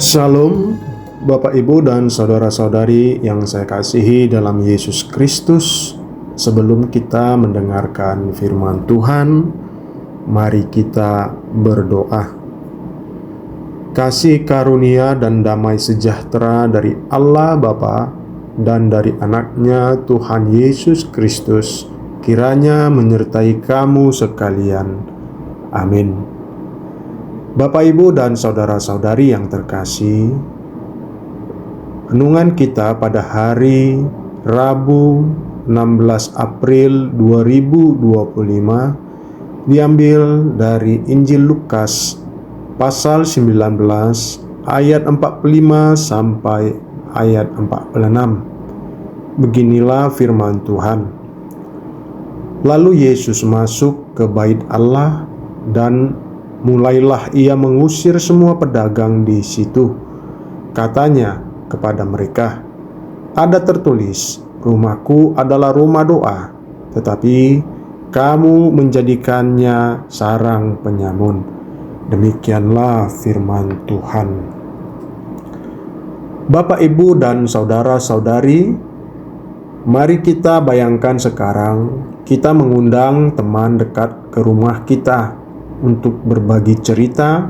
Shalom, Bapak, Ibu, dan saudara-saudari yang saya kasihi dalam Yesus Kristus. Sebelum kita mendengarkan firman Tuhan, mari kita berdoa. Kasih karunia dan damai sejahtera dari Allah Bapa dan dari Anaknya Tuhan Yesus Kristus kiranya menyertai kamu sekalian. Amin. Bapak, Ibu, dan saudara-saudari yang terkasih, renungan kita pada hari Rabu 16 April 2025 diambil dari Injil Lukas pasal 19 ayat 45 sampai ayat 46. Beginilah firman Tuhan. Lalu Yesus masuk ke bait Allah dan mulailah ia mengusir semua pedagang di situ. Katanya kepada mereka, "Ada tertulis, rumahku adalah rumah doa, tetapi kamu menjadikannya sarang penyamun." Demikianlah firman Tuhan. Bapak, Ibu, dan saudara-saudari, mari kita bayangkan sekarang kita mengundang teman dekat ke rumah kita untuk berbagi cerita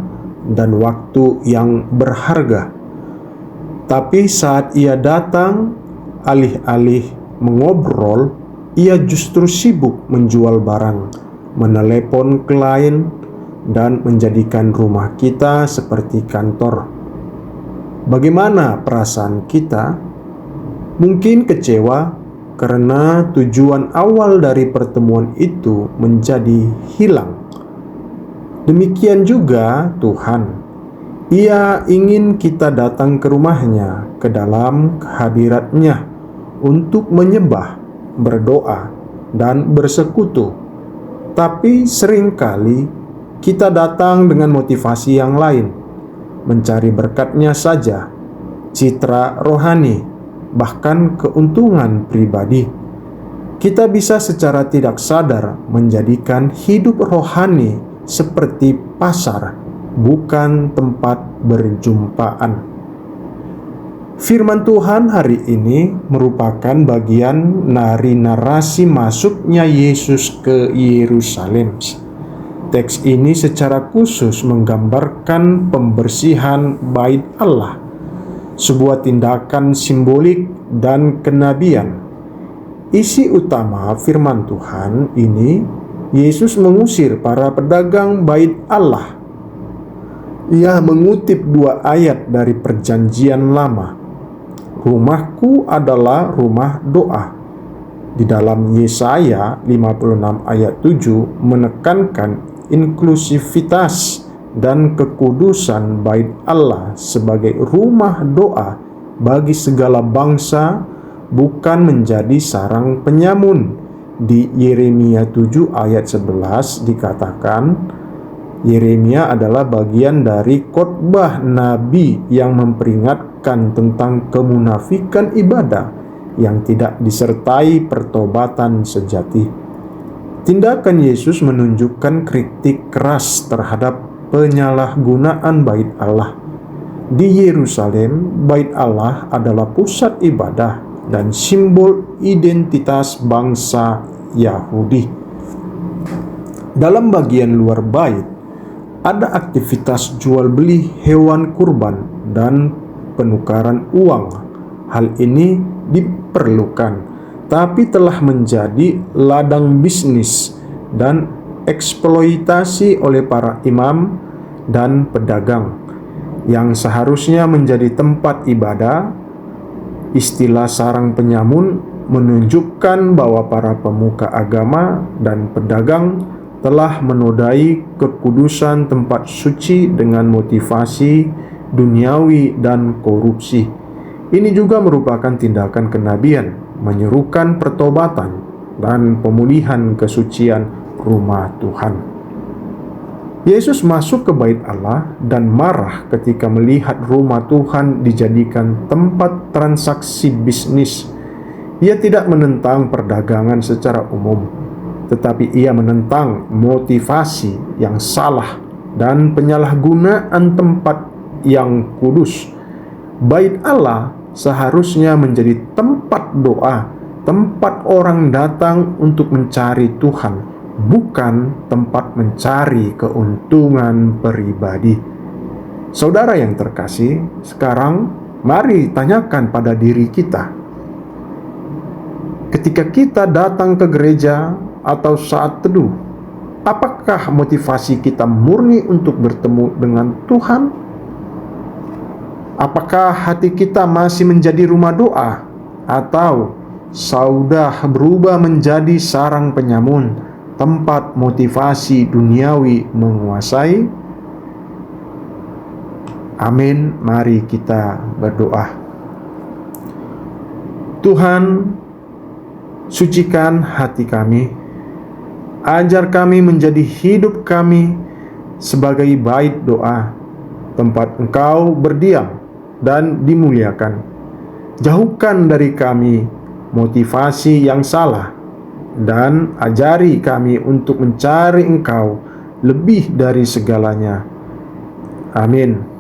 dan waktu yang berharga. Tapi saat ia datang, alih-alih mengobrol, ia justru sibuk menjual barang, menelepon klien, dan menjadikan rumah kita seperti kantor. Bagaimana perasaan kita? Mungkin kecewa karena tujuan awal dari pertemuan itu menjadi hilang. Demikian juga Tuhan. Ia ingin kita datang ke rumahnya, ke dalam hadirat-Nya untuk menyembah, berdoa, dan bersekutu. Tapi seringkali kita datang dengan motivasi yang lain, mencari berkat-Nya saja, citra rohani, bahkan keuntungan pribadi. Kita bisa secara tidak sadar menjadikan hidup rohani seperti pasar, bukan tempat berjumpaan. Firman Tuhan hari ini merupakan bagian dari narasi masuknya Yesus ke Yerusalem. Teks ini secara khusus menggambarkan pembersihan bait Allah, sebuah tindakan simbolik dan kenabian. Isi utama firman Tuhan ini, Yesus mengusir para pedagang bait Allah. Ia mengutip dua ayat dari Perjanjian Lama. Rumahku adalah rumah doa. Di dalam Yesaya 56 ayat 7 menekankan inklusivitas dan kekudusan bait Allah sebagai rumah doa bagi segala bangsa, bukan menjadi sarang penyamun. Di Yeremia 7 ayat 11 dikatakan, Yeremia adalah bagian dari khotbah Nabi yang memperingatkan tentang kemunafikan ibadah yang tidak disertai pertobatan sejati. Tindakan Yesus menunjukkan kritik keras terhadap penyalahgunaan bait Allah. Di Yerusalem, bait Allah adalah pusat ibadah dan simbol identitas bangsa Yahudi. Dalam bagian luar bait, ada aktivitas jual beli hewan kurban dan penukaran uang. Hal ini diperlukan, tapi telah menjadi ladang bisnis dan eksploitasi oleh para imam dan pedagang yang seharusnya menjadi tempat ibadah. Istilah sarang penyamun menunjukkan bahwa para pemuka agama dan pedagang telah menodai kekudusan tempat suci dengan motivasi duniawi dan korupsi. Ini juga merupakan tindakan kenabian, menyerukan pertobatan dan pemulihan kesucian rumah Tuhan. Yesus masuk ke bait Allah dan marah ketika melihat rumah Tuhan dijadikan tempat transaksi bisnis. Ia tidak menentang perdagangan secara umum, tetapi ia menentang motivasi yang salah dan penyalahgunaan tempat yang kudus. Bait Allah seharusnya menjadi tempat doa, tempat orang datang untuk mencari Tuhan, bukan tempat mencari keuntungan pribadi. Saudara yang terkasih, sekarang mari tanyakan pada diri kita. Ketika kita datang ke gereja atau saat teduh, apakah motivasi kita murni untuk bertemu dengan Tuhan? Apakah hati kita masih menjadi rumah doa, atau sudah berubah menjadi sarang penyamun, tempat motivasi duniawi menguasai? Amin. Mari kita berdoa. Tuhan, sucikan hati kami, ajar kami menjadi hidup kami sebagai bait doa, tempat Engkau berdiam dan dimuliakan. Jauhkan dari kami motivasi yang salah, dan ajari kami untuk mencari Engkau lebih dari segalanya. Amin.